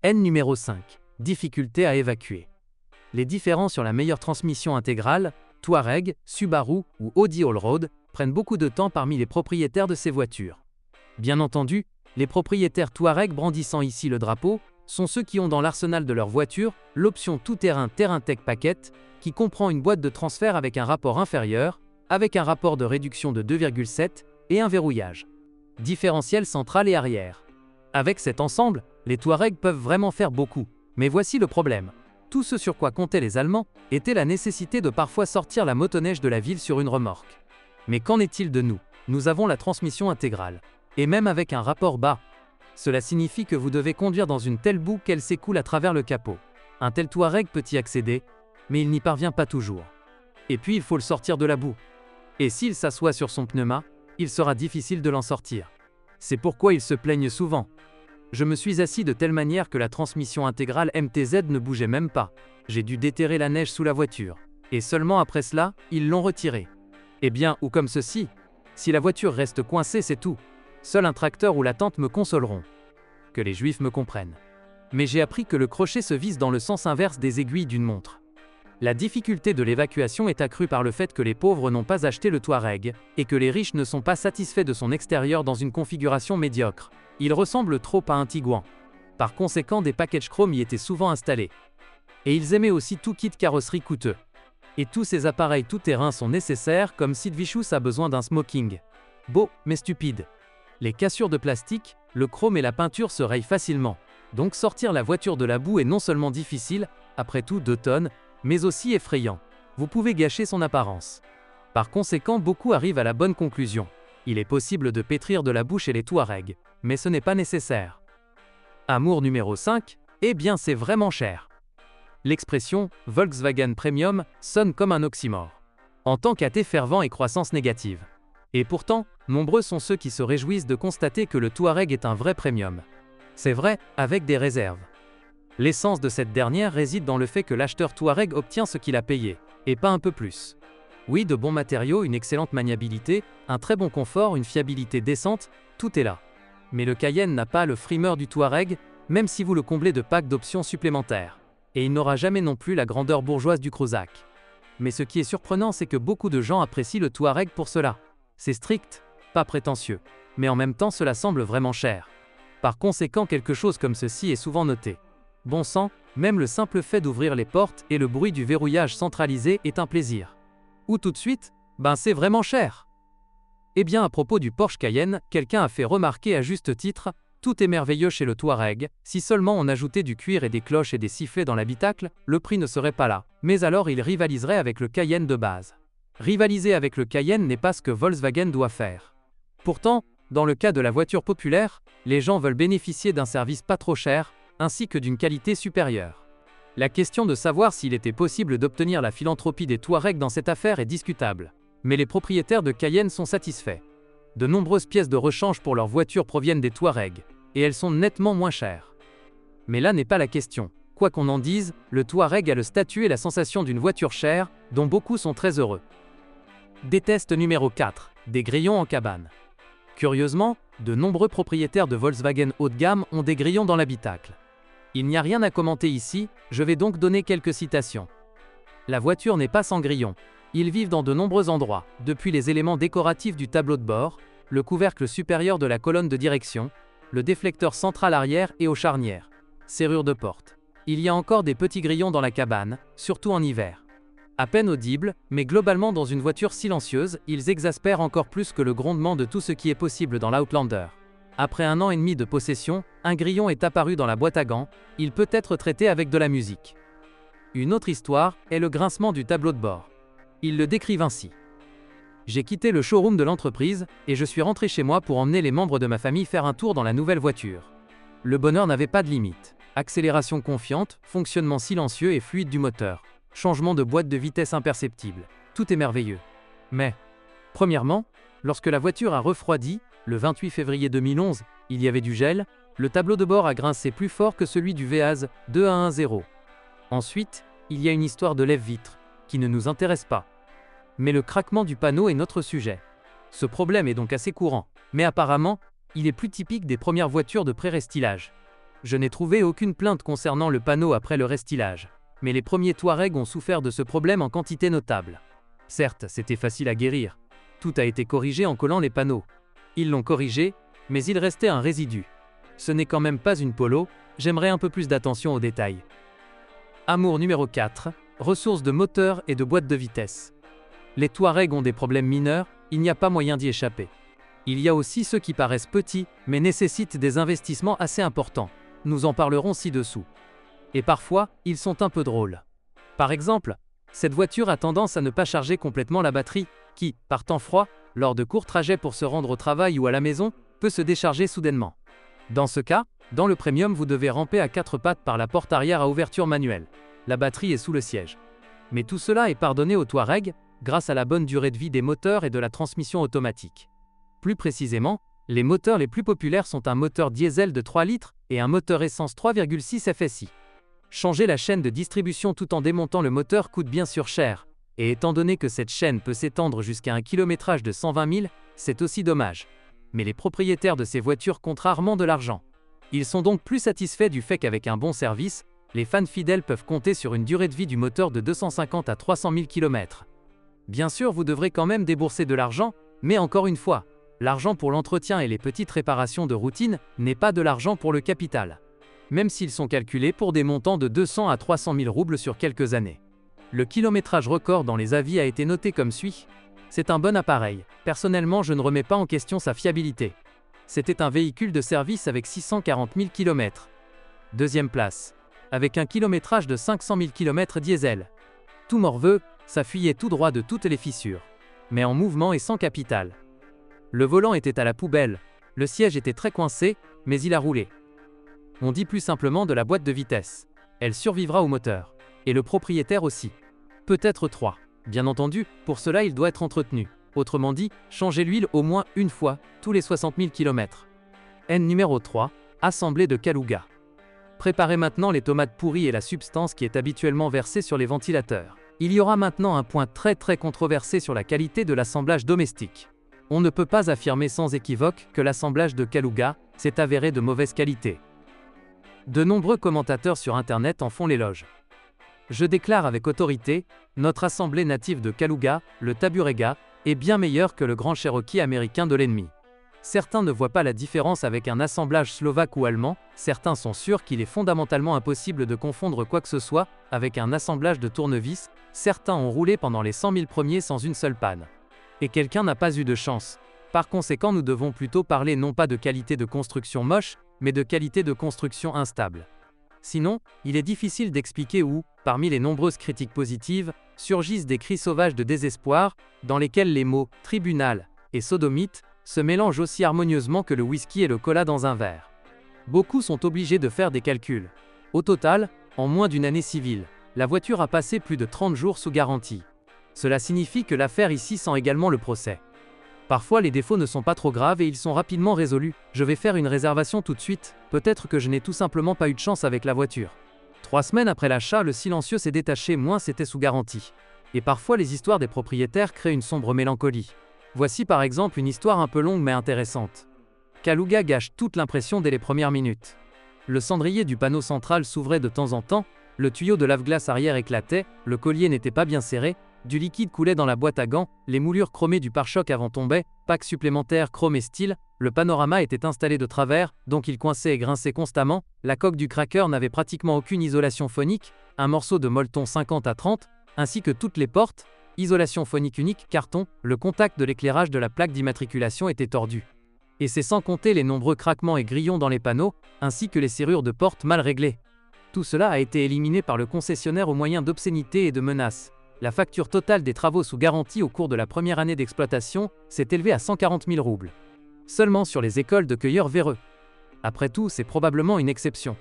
N numéro 5. Difficulté à évacuer. Les différends sur la meilleure transmission intégrale, Touareg, Subaru ou Audi Allroad, prennent beaucoup de temps parmi les propriétaires de ces voitures. Bien entendu, les propriétaires Touareg brandissant ici le drapeau sont ceux qui ont dans l'arsenal de leur voiture l'option tout-terrain TerrainTech Packet, qui comprend une boîte de transfert avec un rapport inférieur, avec un rapport de réduction de 2,7 et un verrouillage. Différentiel central et arrière. Avec cet ensemble, les Touareg peuvent vraiment faire beaucoup. Mais voici le problème. Tout ce sur quoi comptaient les Allemands était la nécessité de parfois sortir la motoneige de la ville sur une remorque. Mais qu'en est-il de nous? Nous avons la transmission intégrale. Et même avec un rapport bas. Cela signifie que vous devez conduire dans une telle boue qu'elle s'écoule à travers le capot. Un tel Touareg peut y accéder, mais il n'y parvient pas toujours. Et puis il faut le sortir de la boue. Et s'il s'assoit sur son pneuma, il sera difficile de l'en sortir. C'est pourquoi ils se plaignent souvent. Je me suis assis de telle manière que la transmission intégrale MTZ ne bougeait même pas. J'ai dû déterrer la neige sous la voiture. Et seulement après cela, ils l'ont retirée. Eh bien, ou comme ceci. Si la voiture reste coincée, c'est tout. Seul un tracteur ou la tente me consoleront. Que les Juifs me comprennent. Mais j'ai appris que le crochet se visse dans le sens inverse des aiguilles d'une montre. La difficulté de l'évacuation est accrue par le fait que les pauvres n'ont pas acheté le Touareg, et que les riches ne sont pas satisfaits de son extérieur dans une configuration médiocre. Il ressemble trop à un Tiguan. Par conséquent, des packages chrome y étaient souvent installés. Et ils aimaient aussi tout kit carrosserie coûteux. Et tous ces appareils tout-terrain sont nécessaires, comme Sid Vicious a besoin d'un smoking. Beau, mais stupide. Les cassures de plastique, le chrome et la peinture se rayent facilement. Donc sortir la voiture de la boue est non seulement difficile, après tout 2 tonnes, mais aussi effrayant. Vous pouvez gâcher son apparence. Par conséquent, beaucoup arrivent à la bonne conclusion. Il est possible de pétrir de la boue chez les Touareg, mais ce n'est pas nécessaire. Amour numéro 5, eh bien c'est vraiment cher. L'expression « Volkswagen Premium » sonne comme un oxymore. En tant qu'athée fervent et croissance négative. Et pourtant, nombreux sont ceux qui se réjouissent de constater que le Touareg est un vrai premium. C'est vrai, avec des réserves. L'essence de cette dernière réside dans le fait que l'acheteur Touareg obtient ce qu'il a payé, et pas un peu plus. Oui, de bons matériaux, une excellente maniabilité, un très bon confort, une fiabilité décente, tout est là. Mais le Cayenne n'a pas le frimeur du Touareg, même si vous le comblez de packs d'options supplémentaires. Et il n'aura jamais non plus la grandeur bourgeoise du Crozak. Mais ce qui est surprenant, c'est que beaucoup de gens apprécient le Touareg pour cela. C'est strict, pas prétentieux. Mais en même temps, cela semble vraiment cher. Par conséquent, quelque chose comme ceci est souvent noté. Bon sang, même le simple fait d'ouvrir les portes et le bruit du verrouillage centralisé est un plaisir. Ou tout de suite, ben c'est vraiment cher. Eh bien à propos du Porsche Cayenne, quelqu'un a fait remarquer à juste titre, tout est merveilleux chez le Touareg, si seulement on ajoutait du cuir et des cloches et des sifflets dans l'habitacle, le prix ne serait pas là, mais alors il rivaliserait avec le Cayenne de base. Rivaliser avec le Cayenne n'est pas ce que Volkswagen doit faire. Pourtant, dans le cas de la voiture populaire, les gens veulent bénéficier d'un service pas trop cher, ainsi que d'une qualité supérieure. La question de savoir s'il était possible d'obtenir la philanthropie des Touaregs dans cette affaire est discutable. Mais les propriétaires de Cayenne sont satisfaits. De nombreuses pièces de rechange pour leurs voitures proviennent des Touaregs, et elles sont nettement moins chères. Mais là n'est pas la question. Quoi qu'on en dise, le Touareg a le statut et la sensation d'une voiture chère, dont beaucoup sont très heureux. Déteste numéro 4, des grillons en cabane. Curieusement, de nombreux propriétaires de Volkswagen haut de gamme ont des grillons dans l'habitacle. Il n'y a rien à commenter ici, je vais donc donner quelques citations. La voiture n'est pas sans grillons. Ils vivent dans de nombreux endroits, depuis les éléments décoratifs du tableau de bord, le couvercle supérieur de la colonne de direction, le déflecteur central arrière et aux charnières, serrure de porte. Il y a encore des petits grillons dans la cabane, surtout en hiver. À peine audibles, mais globalement dans une voiture silencieuse, ils exaspèrent encore plus que le grondement de tout ce qui est possible dans l'Outlander. Après 1 an et demi de possession, un grillon est apparu dans la boîte à gants, il peut être traité avec de la musique. Une autre histoire est le grincement du tableau de bord. Ils le décrivent ainsi. J'ai quitté le showroom de l'entreprise, et je suis rentré chez moi pour emmener les membres de ma famille faire un tour dans la nouvelle voiture. Le bonheur n'avait pas de limite. Accélération confiante, fonctionnement silencieux et fluide du moteur. Changement de boîte de vitesse imperceptible. Tout est merveilleux. Mais, premièrement, lorsque la voiture a refroidi, le 28 février 2011, il y avait du gel, le tableau de bord a grincé plus fort que celui du VAZ 2110. Ensuite, il y a une histoire de lève-vitre, qui ne nous intéresse pas. Mais le craquement du panneau est notre sujet. Ce problème est donc assez courant, mais apparemment, il est plus typique des premières voitures de pré-restylage. Je n'ai trouvé aucune plainte concernant le panneau après le restylage. Mais les premiers Touareg ont souffert de ce problème en quantité notable. Certes, c'était facile à guérir. Tout a été corrigé en collant les panneaux. Ils l'ont corrigé, mais il restait un résidu. Ce n'est quand même pas une Polo, j'aimerais un peu plus d'attention aux détails. Amour numéro 4, ressources de moteur et de boîte de vitesse. Les Touareg ont des problèmes mineurs, il n'y a pas moyen d'y échapper. Il y a aussi ceux qui paraissent petits, mais nécessitent des investissements assez importants. Nous en parlerons ci-dessous. Et parfois, ils sont un peu drôles. Par exemple, cette voiture a tendance à ne pas charger complètement la batterie, qui, par temps froid, lors de courts trajets pour se rendre au travail ou à la maison, peut se décharger soudainement. Dans ce cas, dans le Premium, vous devez ramper à 4 pattes par la porte arrière à ouverture manuelle. La batterie est sous le siège. Mais tout cela est pardonné au Touareg, grâce à la bonne durée de vie des moteurs et de la transmission automatique. Plus précisément, les moteurs les plus populaires sont un moteur diesel de 3 litres et un moteur essence 3,6 FSI. Changer la chaîne de distribution tout en démontant le moteur coûte bien sûr cher, et étant donné que cette chaîne peut s'étendre jusqu'à un kilométrage de 120 000, c'est aussi dommage. Mais les propriétaires de ces voitures comptent rarement de l'argent. Ils sont donc plus satisfaits du fait qu'avec un bon service, les fans fidèles peuvent compter sur une durée de vie du moteur de 250 à 300 000 km. Bien sûr, vous devrez quand même débourser de l'argent, mais encore une fois, l'argent pour l'entretien et les petites réparations de routine n'est pas de l'argent pour le capital. Même s'ils sont calculés pour des montants de 200 à 300 000 roubles sur quelques années. Le kilométrage record dans les avis a été noté comme suit. C'est un bon appareil. Personnellement, je ne remets pas en question sa fiabilité. C'était un véhicule de service avec 640 000 km. Deuxième place. Avec un kilométrage de 500 000 km diesel. Tout morveux, ça fuyait tout droit de toutes les fissures. Mais en mouvement et sans capital. Le volant était à la poubelle. Le siège était très coincé, mais il a roulé. On dit plus simplement de la boîte de vitesse. Elle survivra au moteur. Et le propriétaire aussi. Peut-être 3. Bien entendu, pour cela il doit être entretenu. Autrement dit, changer l'huile au moins une fois, tous les 60 000 km. N numéro 3, assemblée de Kaluga. Préparez maintenant les tomates pourries et la substance qui est habituellement versée sur les ventilateurs. Il y aura maintenant un point très controversé sur la qualité de l'assemblage domestique. On ne peut pas affirmer sans équivoque que l'assemblage de Kaluga s'est avéré de mauvaise qualité. De nombreux commentateurs sur Internet en font l'éloge. Je déclare avec autorité, notre assemblée native de Kaluga, le Taburega, est bien meilleure que le Grand Cherokee américain de l'ennemi. Certains ne voient pas la différence avec un assemblage slovaque ou allemand, certains sont sûrs qu'il est fondamentalement impossible de confondre quoi que ce soit avec un assemblage de tournevis, certains ont roulé pendant les 100 000 premiers sans une seule panne. Et quelqu'un n'a pas eu de chance. Par conséquent, nous devons plutôt parler non pas de qualité de construction moche, mais de qualité de construction instable. Sinon, il est difficile d'expliquer où, parmi les nombreuses critiques positives, surgissent des cris sauvages de désespoir, dans lesquels les mots « tribunal » et « sodomite » se mélangent aussi harmonieusement que le whisky et le cola dans un verre. Beaucoup sont obligés de faire des calculs. Au total, en moins d'une année civile, la voiture a passé plus de 30 jours sous garantie. Cela signifie que l'affaire ici sent également le procès. Parfois les défauts ne sont pas trop graves et ils sont rapidement résolus. Je vais faire une réservation tout de suite, peut-être que je n'ai tout simplement pas eu de chance avec la voiture. 3 semaines après l'achat, le silencieux s'est détaché, moins c'était sous garantie. Et parfois les histoires des propriétaires créent une sombre mélancolie. Voici par exemple une histoire un peu longue mais intéressante. Kaluga gâche toute l'impression dès les premières minutes. Le cendrier du panneau central s'ouvrait de temps en temps, le tuyau de lave-glace arrière éclatait, le collier n'était pas bien serré, du liquide coulait dans la boîte à gants, les moulures chromées du pare-choc avant tombaient, pack supplémentaire chrome et style, le panorama était installé de travers, donc il coinçait et grinçait constamment, la coque du cracker n'avait pratiquement aucune isolation phonique, un morceau de molleton 50 à 30, ainsi que toutes les portes, isolation phonique unique, carton, le contact de l'éclairage de la plaque d'immatriculation était tordu. Et c'est sans compter les nombreux craquements et grillons dans les panneaux, ainsi que les serrures de porte mal réglées. Tout cela a été éliminé par le concessionnaire au moyen d'obscénités et de menaces. La facture totale des travaux sous garantie au cours de la première année d'exploitation s'est élevée à 140 000 roubles. Seulement sur les écoles de cueilleurs véreux. Après tout, c'est probablement une exception.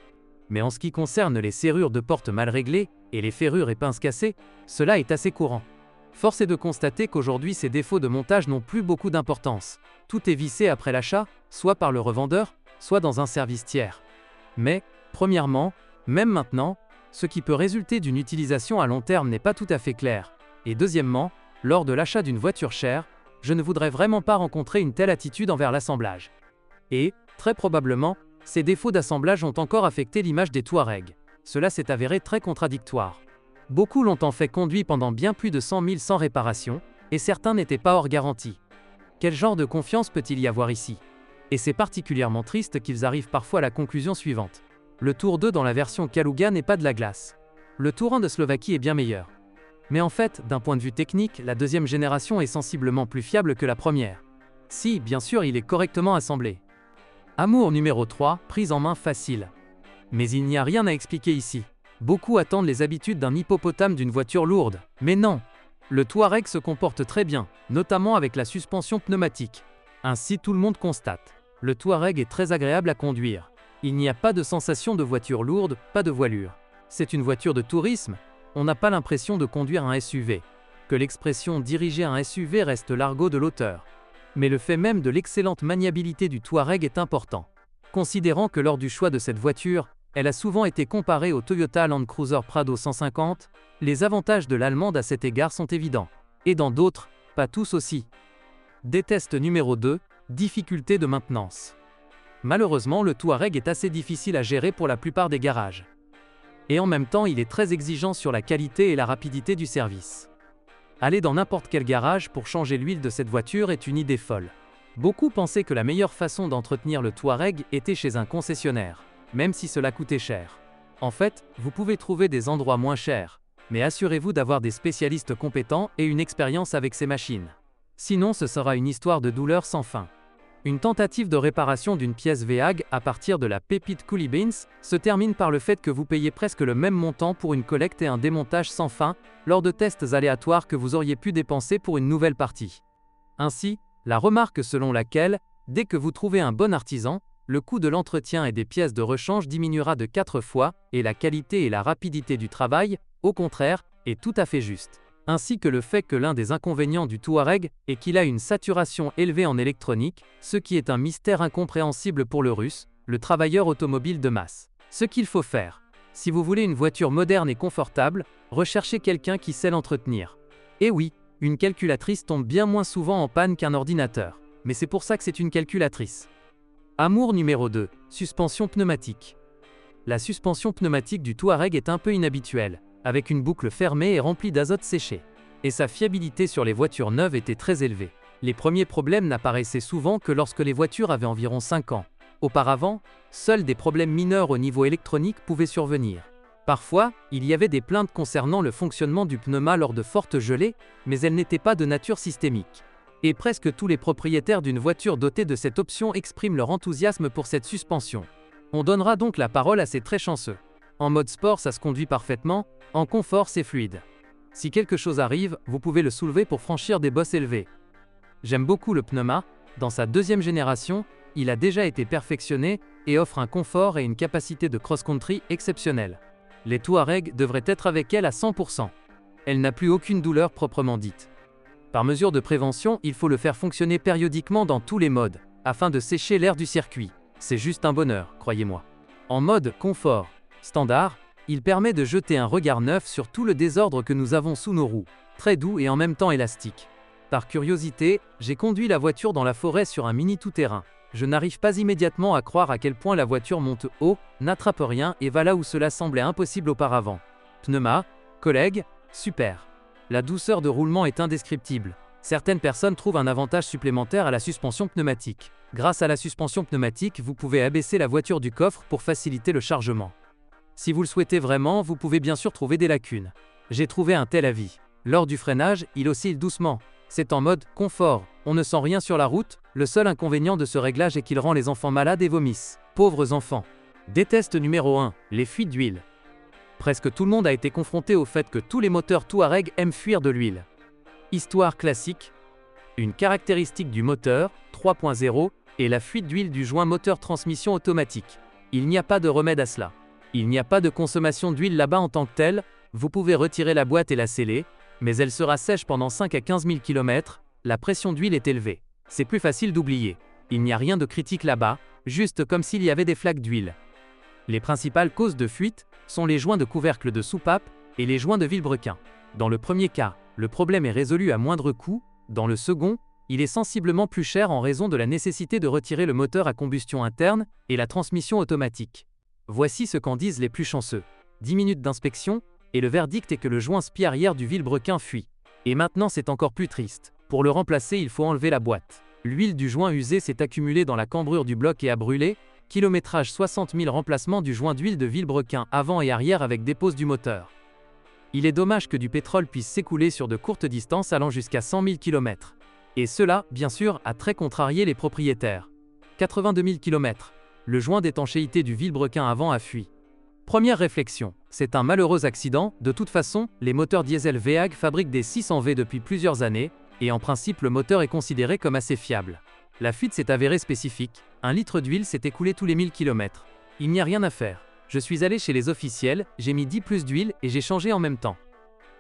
Mais en ce qui concerne les serrures de porte mal réglées, et les ferrures et pinces cassées, cela est assez courant. Force est de constater qu'aujourd'hui ces défauts de montage n'ont plus beaucoup d'importance. Tout est vissé après l'achat, soit par le revendeur, soit dans un service tiers. Mais, premièrement, même maintenant, ce qui peut résulter d'une utilisation à long terme n'est pas tout à fait clair. Et deuxièmement, lors de l'achat d'une voiture chère, je ne voudrais vraiment pas rencontrer une telle attitude envers l'assemblage. Et, très probablement, Ces défauts d'assemblage ont encore affecté l'image des Touaregs. Cela s'est avéré très contradictoire. Beaucoup l'ont en fait conduit pendant bien plus de 100 000 sans réparation, et certains n'étaient pas hors garantie. Quel genre de confiance peut-il y avoir ici? Et c'est particulièrement triste qu'ils arrivent parfois à la conclusion suivante. Le Tour 2 dans la version Kaluga n'est pas de la glace. Le Tour 1 de Slovaquie est bien meilleur. Mais en fait, d'un point de vue technique, la deuxième génération est sensiblement plus fiable que la première. Si, bien sûr, il est correctement assemblé. Amour numéro 3, prise en main facile. Mais il n'y a rien à expliquer ici. Beaucoup attendent les habitudes d'un hippopotame d'une voiture lourde. Mais non! Le Touareg se comporte très bien, notamment avec la suspension pneumatique. Ainsi tout le monde constate. Le Touareg est très agréable à conduire. Il n'y a pas de sensation de voiture lourde, pas de voilure. C'est une voiture de tourisme. On n'a pas l'impression de conduire un SUV. Que l'expression « diriger un SUV » reste l'argot de l'auteur. Mais le fait même de l'excellente maniabilité du Touareg est important. Considérant que lors du choix de cette voiture, elle a souvent été comparée au Toyota Land Cruiser Prado 150, les avantages de l'allemande à cet égard sont évidents. Et dans d'autres, pas tous aussi. Déteste numéro 2, difficulté de maintenance. Malheureusement, le Touareg est assez difficile à gérer pour la plupart des garages. Et en même temps, il est très exigeant sur la qualité et la rapidité du service. Aller dans n'importe quel garage pour changer l'huile de cette voiture est une idée folle. Beaucoup pensaient que la meilleure façon d'entretenir le Touareg était chez un concessionnaire, même si cela coûtait cher. En fait, vous pouvez trouver des endroits moins chers, mais assurez-vous d'avoir des spécialistes compétents et une expérience avec ces machines. Sinon, ce sera une histoire de douleur sans fin. Une tentative de réparation d'une pièce VAG à partir de la pépite Coolie Beans se termine par le fait que vous payez presque le même montant pour une collecte et un démontage sans fin, lors de tests aléatoires que vous auriez pu dépenser pour une nouvelle partie. Ainsi, la remarque selon laquelle, dès que vous trouvez un bon artisan, le coût de l'entretien et des pièces de rechange diminuera de 4 fois, et la qualité et la rapidité du travail, au contraire, est tout à fait juste. Ainsi que le fait que l'un des inconvénients du Touareg est qu'il a une saturation élevée en électronique, ce qui est un mystère incompréhensible pour le Russe, le travailleur automobile de masse. Ce qu'il faut faire, si vous voulez une voiture moderne et confortable, recherchez quelqu'un qui sait l'entretenir. Et oui, une calculatrice tombe bien moins souvent en panne qu'un ordinateur, mais c'est pour ça que c'est une calculatrice. Amour numéro 2, suspension pneumatique. La suspension pneumatique du Touareg est un peu inhabituelle, avec une boucle fermée et remplie d'azote séché. Et sa fiabilité sur les voitures neuves était très élevée. Les premiers problèmes n'apparaissaient souvent que lorsque les voitures avaient environ 5 ans. Auparavant, seuls des problèmes mineurs au niveau électronique pouvaient survenir. Parfois, il y avait des plaintes concernant le fonctionnement du pneuma lors de fortes gelées, mais elles n'étaient pas de nature systémique. Et presque tous les propriétaires d'une voiture dotée de cette option expriment leur enthousiasme pour cette suspension. On donnera donc la parole à ces très chanceux. En mode sport, ça se conduit parfaitement, en confort, c'est fluide. Si quelque chose arrive, vous pouvez le soulever pour franchir des bosses élevées. J'aime beaucoup le pneuma. Dans sa deuxième génération, il a déjà été perfectionné et offre un confort et une capacité de cross-country exceptionnelle. Les Touareg devraient être avec elle à 100%. Elle n'a plus aucune douleur proprement dite. Par mesure de prévention, il faut le faire fonctionner périodiquement dans tous les modes, afin de sécher l'air du circuit. C'est juste un bonheur, croyez-moi. En mode confort standard, il permet de jeter un regard neuf sur tout le désordre que nous avons sous nos roues, très doux et en même temps élastique. Par curiosité, j'ai conduit la voiture dans la forêt sur un mini tout-terrain. Je n'arrive pas immédiatement à croire à quel point la voiture monte haut, n'attrape rien et va là où cela semblait impossible auparavant. Pneuma, collègue, super. La douceur de roulement est indescriptible. Certaines personnes trouvent un avantage supplémentaire à la suspension pneumatique. Grâce à la suspension pneumatique, vous pouvez abaisser la voiture du coffre pour faciliter le chargement. Si vous le souhaitez vraiment, vous pouvez bien sûr trouver des lacunes. J'ai trouvé un tel avis. Lors du freinage, il oscille doucement. C'est en mode confort. On ne sent rien sur la route. Le seul inconvénient de ce réglage est qu'il rend les enfants malades et vomissent. Pauvres enfants. Déteste numéro 1, les fuites d'huile. Presque tout le monde a été confronté au fait que tous les moteurs Touareg aiment fuir de l'huile. Histoire classique. Une caractéristique du moteur, 3.0, est la fuite d'huile du joint moteur-transmission automatique. Il n'y a pas de remède à cela. Il n'y a pas de consommation d'huile là-bas en tant que telle, vous pouvez retirer la boîte et la sceller, mais elle sera sèche pendant 5 à 15 000 km, la pression d'huile est élevée. C'est plus facile d'oublier. Il n'y a rien de critique là-bas, juste comme s'il y avait des flaques d'huile. Les principales causes de fuite sont les joints de couvercle de soupape et les joints de vilebrequin. Dans le premier cas, le problème est résolu à moindre coût, dans le second, Il est sensiblement plus cher en raison de la nécessité de retirer le moteur à combustion interne et la transmission automatique. Voici ce qu'en disent les plus chanceux. 10 minutes d'inspection, et le verdict est que le joint SPI arrière du vilebrequin fuit. Et maintenant c'est encore plus triste. Pour le remplacer, il faut enlever la boîte. L'huile du joint usé s'est accumulée dans la cambrure du bloc et a brûlé. Kilométrage 60 000 remplacement du joint d'huile de vilebrequin avant et arrière avec dépose du moteur. Il est dommage que du pétrole puisse s'écouler sur de courtes distances allant jusqu'à 100 000 km. Et cela, bien sûr, a très contrarié les propriétaires. 82 000 km. Le joint d'étanchéité du vilebrequin avant a fui. Première réflexion, c'est un malheureux accident. De toute façon, les moteurs diesel VEAG fabriquent des 600V depuis plusieurs années, et en principe le moteur est considéré comme assez fiable. La fuite s'est avérée spécifique, 1 litre d'huile s'est écoulé tous les 1000 km. Il n'y a rien à faire. Je suis allé chez les officiels, j'ai mis 10 plus d'huile et j'ai changé en même temps.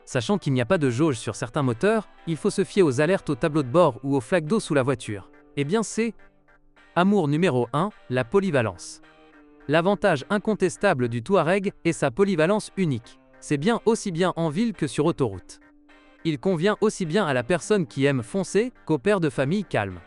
Sachant qu'il n'y a pas de jauge sur certains moteurs, il faut se fier aux alertes au tableau de bord ou aux flaques d'eau sous la voiture. Eh bien c'est amour numéro 1, la polyvalence. L'avantage incontestable du Touareg est sa polyvalence unique. C'est bien aussi bien en ville que sur autoroute. Il convient aussi bien à la personne qui aime foncer qu'au père de famille calme.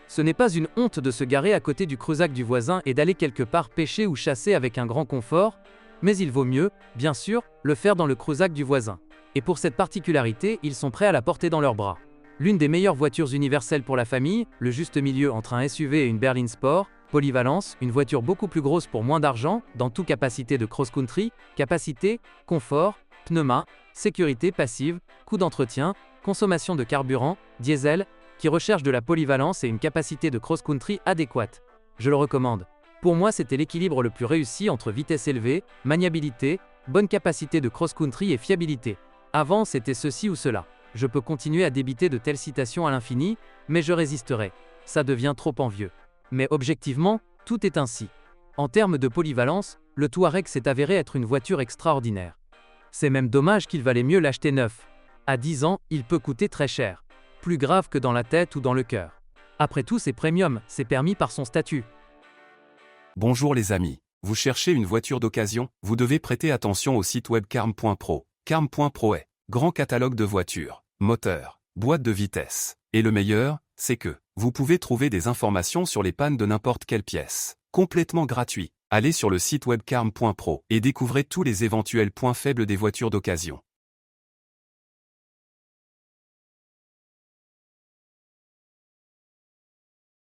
Ce n'est pas une honte de se garer à côté du Cruzac du voisin et d'aller quelque part pêcher ou chasser avec un grand confort, mais il vaut mieux, bien sûr, le faire dans le Cruzac du voisin. Et pour cette particularité, ils sont prêts à la porter dans leurs bras. L'une des meilleures voitures universelles pour la famille, le juste milieu entre un SUV et une berline sport, polyvalence, une voiture beaucoup plus grosse pour moins d'argent, dans toute capacité de cross-country, capacité, confort, pneuma, sécurité passive, coût d'entretien, consommation de carburant, diesel, qui recherche de la polyvalence et une capacité de cross-country adéquate. Je le recommande. Pour moi, c'était l'équilibre le plus réussi entre vitesse élevée, maniabilité, bonne capacité de cross-country et fiabilité. Avant, c'était ceci ou cela. Je peux continuer à débiter de telles citations à l'infini, mais je résisterai. Ça devient trop envieux. Mais objectivement, tout est ainsi. En termes de polyvalence, le Touareg s'est avéré être une voiture extraordinaire. C'est même dommage qu'il valait mieux l'acheter neuf. À 10 ans, il peut coûter très cher. Plus grave que dans la tête ou dans le cœur. Après tout, c'est premium, c'est permis par son statut. Bonjour les amis. Vous cherchez une voiture d'occasion? Vous devez prêter attention au site web carm.pro. Carm.pro est grand catalogue de voitures, moteurs, boîtes de vitesse. Et le meilleur, c'est que vous pouvez trouver des informations sur les pannes de n'importe quelle pièce. Complètement gratuit. Allez sur le site web carm.pro et découvrez tous les éventuels points faibles des voitures d'occasion.